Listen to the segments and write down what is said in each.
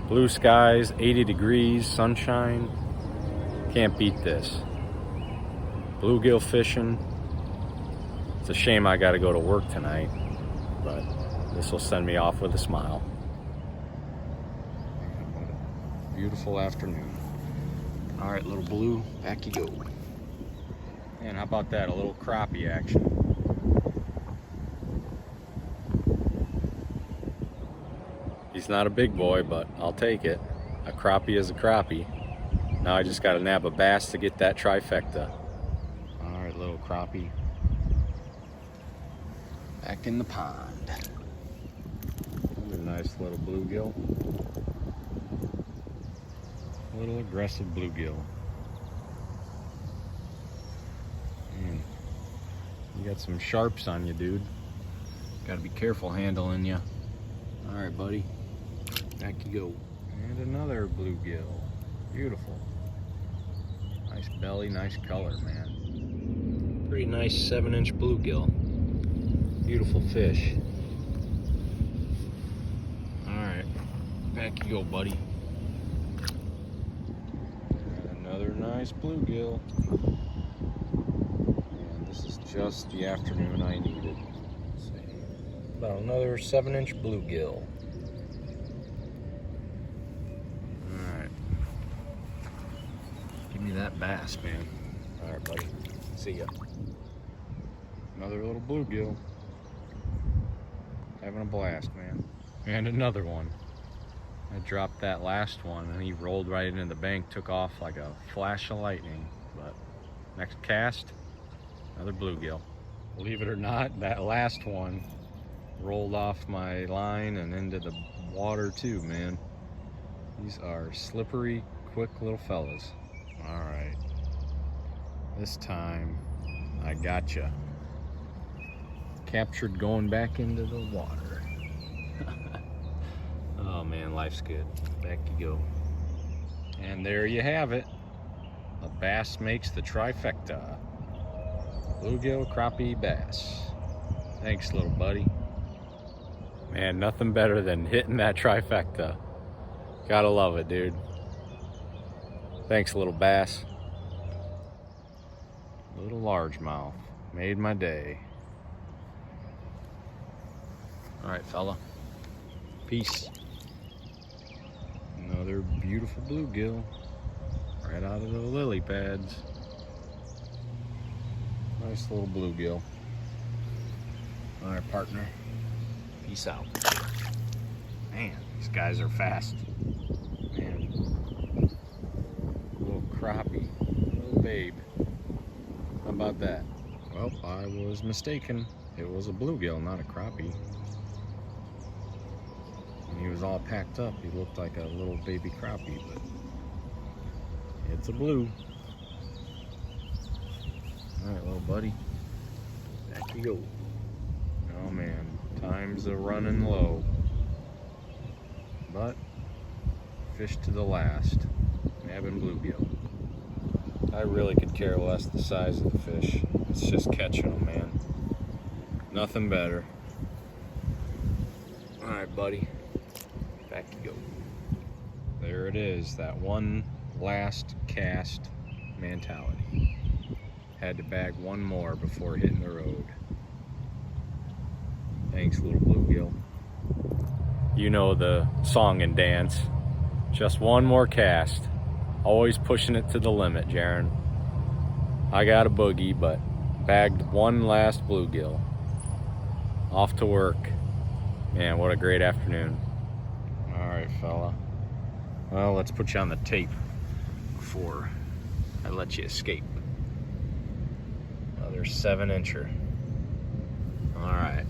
Blue skies, 80 degrees, sunshine. Can't beat this. Bluegill fishing. It's a shame I gotta go to work tonight, but this will send me off with a smile. Beautiful afternoon. All right, little blue, back you go. And how about that, a little crappie action. He's not a big boy, but I'll take it. A crappie is a crappie. Now I just gotta nab a bass to get that trifecta. All right, little crappie. Back in the pond. Another nice little bluegill. A little aggressive bluegill. Man, you got some sharps on you, dude. Gotta be careful handling you. All right, buddy. Back you go. And another bluegill. Beautiful. Nice belly, nice color, man. Pretty nice 7-inch bluegill. Beautiful fish. All right, back you go, buddy. And another nice bluegill. And this is just the afternoon I needed. Let's see. About another 7-inch bluegill. All right. Give me that bass, man. All right, buddy. See ya. Another little bluegill. Having a blast, man. And another one. I dropped that last one and he rolled right into the bank, took off like a flash of lightning. But next cast, another bluegill. Believe it or not, that last one rolled off my line and into the water too, man. These are slippery, quick little fellas. All right. This time, I gotcha. Captured going back into the water. Oh man, life's good. Back you go. And there you have it. A bass makes the trifecta. Bluegill, crappie, bass. Thanks, little buddy. Man, nothing better than hitting that trifecta. Gotta love it, dude. Thanks, little bass. Little largemouth. Made my day. All right, fella. Peace. Another beautiful bluegill. Right out of the lily pads. Nice little bluegill. All right, partner. Peace out. Man, these guys are fast. Man. Little crappie. Little babe. How about that? Well, I was mistaken. It was a bluegill, not a crappie. He was all packed up. He looked like a little baby crappie, but it's a blue. All right, little buddy. Back you go. Oh man, times are running low. But fish to the last. Nabbing bluegill. I really could care less the size of the fish. It's just catching them, man. Nothing better. All right, buddy. Back you go. There it is, that one last cast mentality. Had to bag one more before hitting the road. Thanks, little bluegill. You know the song and dance. Just one more cast. Always pushing it to the limit, Jaron. I got a boogie, but bagged one last bluegill. Off to work. Man, what a great afternoon. All right, fella. Well, let's put you on the tape before I let you escape. Another 7-incher. All right.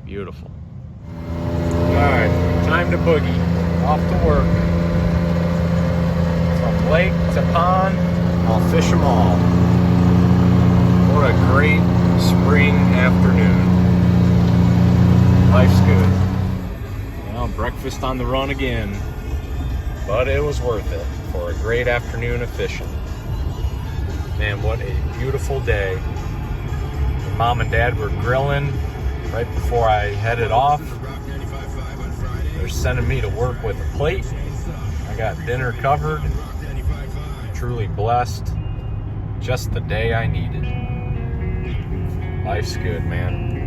Beautiful. All right, time to boogie. Off to work. From lake to pond, I'll fish them all. What a great spring afternoon. Life's good. Well, breakfast on the run again, but it was worth it for a great afternoon of fishing. Man, what a beautiful day. Mom and Dad were grilling right before I headed off. They're sending me to work with a plate. I got dinner covered. Truly blessed. Just the day I needed. Life's good, man.